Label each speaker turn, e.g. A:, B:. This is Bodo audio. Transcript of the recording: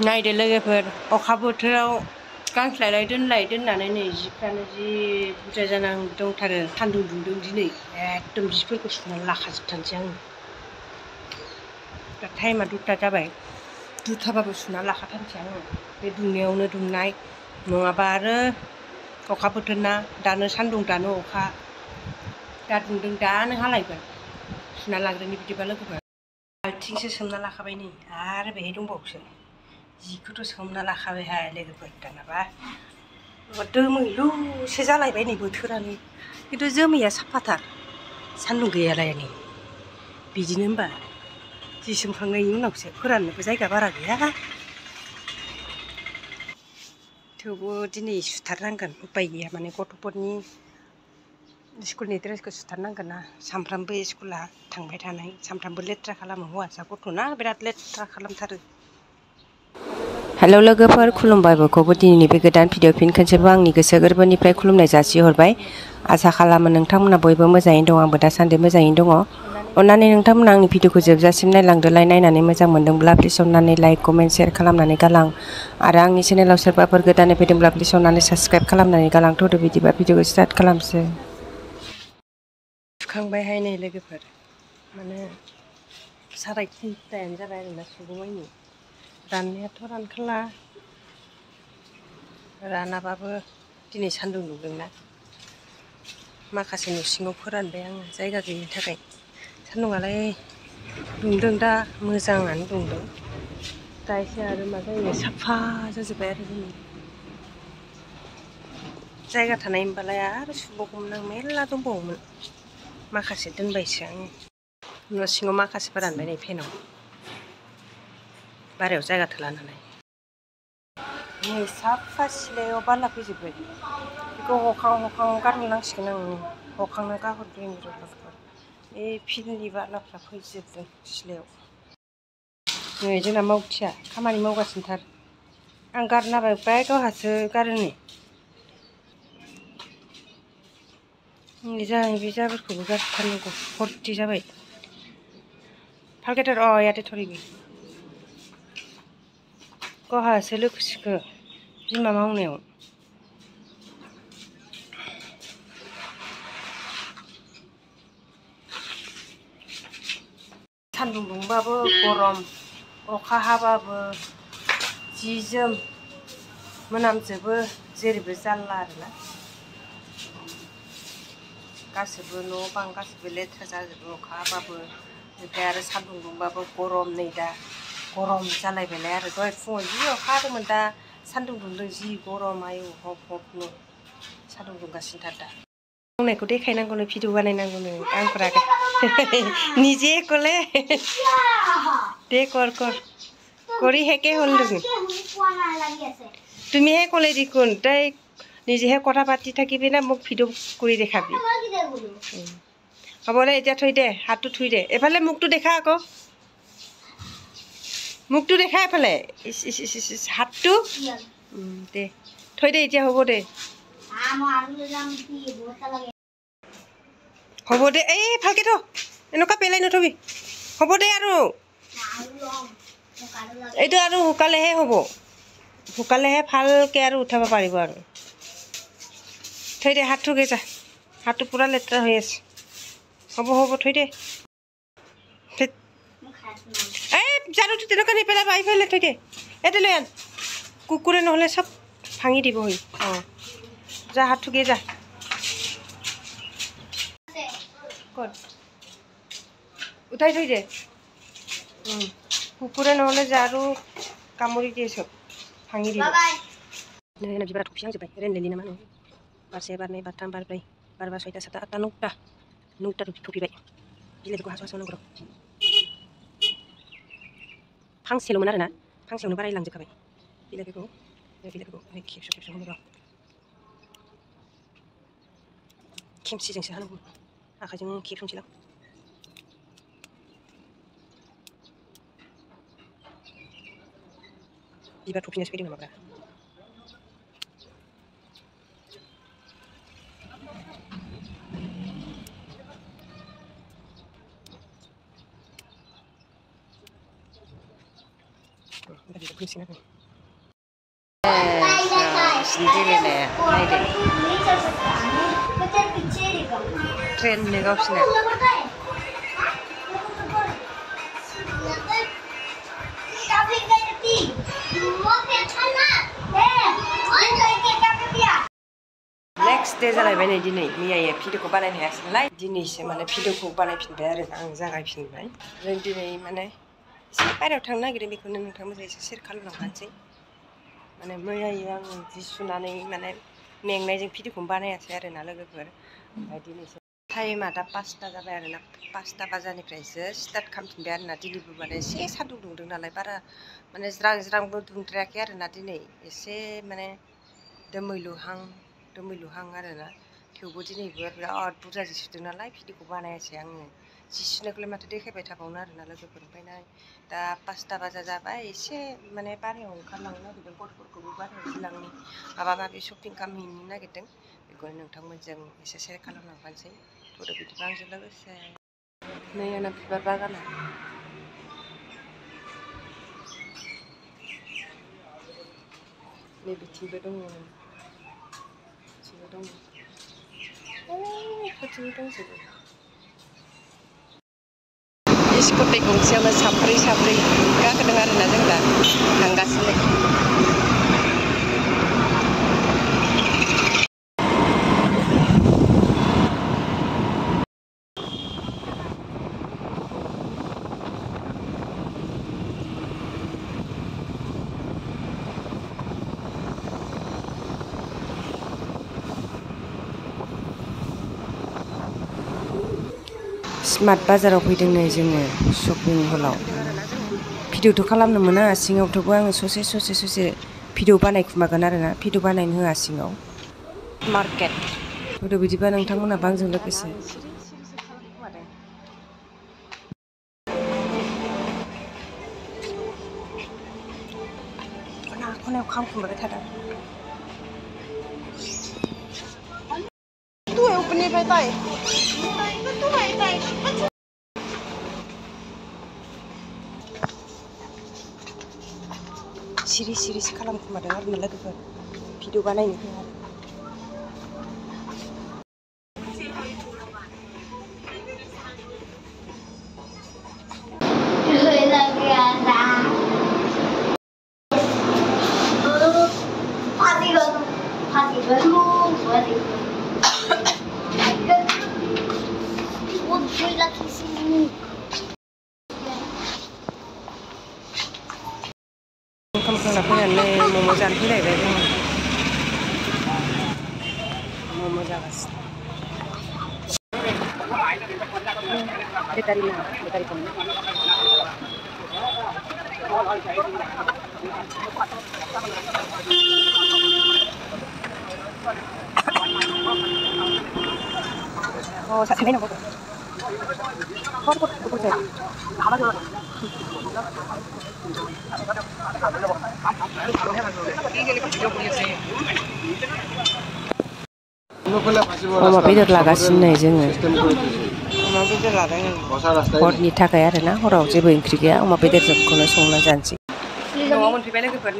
A: नायदो लोगोफोर अखा बोथोराव गांस्लायलाय दोननानै नै जिफ्रानो जि बुरजा जानानै दंथारो सान्दुं दुंदों दिनै एकदम जिफोरखौ सुनानै लाखाजोबथारनोसै आङो दा टाइमा 2टा जाबाय 2टाबाबो सुना लाखाथारनोसै आङो बे दुंनायावनो दुंनाय नङाबा आरो अखा बोथोर ना दानो सान्दुं दानो अखा दा दुंदों दानो हालायगोन सुना लाग्रोनि बिदिबा लोगोफोर बाल्थिंसो सोमना लाखाबाय नै आरो बेहाय दंबावोसो जिखौथ' सोमना लाखाबायहाय लोगोफोर दानाबा दोमैलुसो जालायबाय नै बोथोरानो खिन्थु जोमैया साफाथार सान्दुं गैयालाय नै बिदिनो होनबा जि सोमखांनायनि उनावसो फोराननोबो जायगा बारा गैया थेवबो दिनै सुथारनांगोन उपाय गैया माने गथ'फोरनि स्कुलनि ड्रेसखौ सुथारनांगोन ना सामफ्रामबो स्कुला थांबाय थानाय सामफ्रामबो लेथ्रा खालामो हौवासा गथ'ना बिराद लेथ्रा खालामथारो हेलौ लोगोफोर खुलुमबाय बयखौबो दिनैनि बे गोदान भिडिअ फिन खनसेबो आंनि गोसो गोरबोनिफ्राय खुलुमनाय जासिहरबाय आसा खालामो नोंथांमोना बयबो मोजाङैनो दं आंबो दासान्दि मोजाङैनो दङ अन्नानै नोंथांमोना आंनि भिडिअखौ जोबजासिम नायलांदोलाय नायनानै मोजां मोनदोंब्ला प्लिज अन्नानै लाइक कमेन्ट शेयार खालामनानै गालां आरो आंनि चेनेलाव सोरबाफोर गोदानै फैदोंब्ला प्लिज अन्नानै साबस्क्राइब खालामनानै गालांथ'दो बिदिबा भिडिअखौ स्टार्ट खालामसै सुखांबायहाय नै लोगोफोर माने 3:30 जाबाय आरोना सुगौमानि राननायाथ' रानखाला रानाबाबो दिनै सान्दुं दुंदोंना माखासे न' सिङाव फोरानबाय आङो जायगा गैयिनि थाखाय सान्दुंआलाय दुंदों दा मोजाङानो दुंदों दा एसे आरो मा जायो साफा जाजोब्बाय आरो दिनै जायगा थानाय मोनबालाय आरो सुबावगौमोन आं मेरला दंबावोमोन माखासे दोनबायसो आङो न' सिङाव माखासे फोरानबाय नै फेनाव बारायाव जायगा थोला नालाय नै साफा सिलायाव बाला फैजोब्बाय बेखौ हखां गारहरनांसिगोन आं हखांना गाहरग्रोनि र' बे फिल्डनि बालाफ्रा फैजोबदों सिलायाव नै जोंना मावथिया खामानि मावगासिनोथार आं गारना होबाय गावहासो गारो नै बे जाबोरखौबो गारथारनांगौ भर्ति जाबाय फालकेटार याते थोड़ी गावहासो लोगोसेखौ बिमा मावनायाव सान्दुं दुंबाबो गरम अखा हाबाबो जि जोम मोनामजोबो जेरैबो जारला आरोना गासैबो न' बां गासैबो लेथ्रा जाजोबो अखा हाबाबो ओमफ्राय आरो सान्दुं दुंबाबो गरम नै दा गरम जालायबायलाय आरो दहाय फुङाव जि अखा हादोंमोन दा सान्दुं दुंदों जि गरम आयु हबनो सान्दुं दुंगासिनोथार दा मावनायखौ देखायनांगौनो भिडिअ बानायनांगौनो आंफोरा নিজে ক'লে দে কৰ কৰিহে কে হ'ল তুমিহে ক'লে দেখোন তই নিজেহে কথা পাতি থাকিবি না মোক ভিডিঅ' কৰি দেখাবি হ'ব দে এতিয়া থৈ দে হাতটো থুই দে এফালে মুখটো দেখা আকৌ মুখটো দেখা এফালে হাতটো দে থৈ দে এতিয়া হ'ব দে হ'ব দে এই ভালকৈ থ এনেকুৱা পেলাই নথবি হ'ব দে আৰু এইটো আৰু শুকালেহে হ'ব শুকালেহে ভালকৈ আৰু উঠাব পাৰিব আৰু থৈ দে হাতটোকে যা হাতটো পূৰা লেতেৰা হৈ আছে হ'ব থৈ দে এই জাৰুটো তেনেকুৱা নেপেলাবা এইফালে থৈ দে এইটো লৈ আন কুকুৰে নহ'লে চব ভাঙি দিবহি যা হাতটোকে যা ক'ত উঠাই থৈ দে কুকুৰে নহ'লে জাৰু কামুৰি দিয়ে চব ভাঙি দিব बिबारा थफिहांजोब्बाय रेनलेण्डनि नामा होनो बारसे बारनै बारथाम बारब्रै बारबा सयथा सातथा आठथा नौथा थफिबाय बिलाइफोरखौ हास' नांगौ र' फांसेल'मोन आरोना फांसेयावनो बारायलांजोबखाबाय बिलाइफोरखौ खेबस' होनो र' खेमसिजोंसो हानांगौ आखाइजों खेबस'नोसैलां बिबार थफिनासो फैदों नामाब्रा Udah bisa pusing aku. बिसिनि गेलेनाया नायदो ट्रेननो गावसिना नेक्स्ट डे जालायबाय नै दिनै मैया भिडिअखौ बानायनो हायासै नालाय दिनैसो माने भिडिअखौ बानायफिनबाय आरो आं जागायफिनबाय जों दिनै माने एसे बायहेरायाव थांनो नागिरदों बेखौनो नोंथांमोनजों एसे शेयार खालामलांफानोसै माने मैया आं जि सुनानै माने मेंनायजों भिडिअखौनो बानायासै आरो ना लोगोफोर ओमफ्राय दिनैसो टाइमा दा 5टा जाबाय आरो ना 5टा बाजारनिफ्रायसो स्टार्ट खालामफिनबाय आरो ना दिनैबो माने एसे सान्दुं दुंदों नालाय बारा माने ज्रां ज्रांबो दुंद्रायाखै आरो ना दिनै एसे माने दोमैलुहां आरो ना थेवबो दिनैबो बिराद बुरजा जि सुदों नालाय भिडिअखौ बानायासै आङो जि सुनायखौलाय माथो देखायबाय थाबावनो आरो ना लोगोफोर ओमफ्राय दा 5टा बाजा जाबाय एसे माने बाहेरायाव ओंखारलांनो नागिरदों गथ'फोरखौबो बाहेरायाव जिलांनि माबा माबि शपिं खालामहैनो नागिरदों बेखौनो नोंथांमोनजों एसे शेयार खालामलांफानोसै फट' बिदिबा आंजों लोगोसे नै आंना बिबार बागाना नै बिथिंबो दङ बिथिंबो दङ खाथियाव दंजोबो स्कुटि गंसेयावनो साब्रै गाखोदों आरोना जों दा थांगासिनो स्मार्ट बाजाराव फैदों नै जोङो शपिं हलाव भिडिअथ' खालामनो मोना सिङाव थेवबो आङो ससे भिडिअ बानायखुमागोन आरोना भिडिअ बानायनो होआ सिङाव मार्केट थ' बिदिबा नोंथांमोनाबो आंजों लोगोसे खनायाव खामखुमाबाय थादों सिरिसो खालामखुमादों आरो ना लोगोफोर भिडिअ बानायनो होआ ओंखाम खांना फैनानै मम' जानो फैलायबाय जोङो मम' जागासिनो बेटारि oh sasabihin ako अमा बेदर लागासिनो नै जोङो अमा बेदर लादों हरनि थाखाय आरोना हराव जेबो ओंख्रि गैया अमा बेदरजोंखौनो संना जानोसै न'आव मोनफैबाय लोगोफोर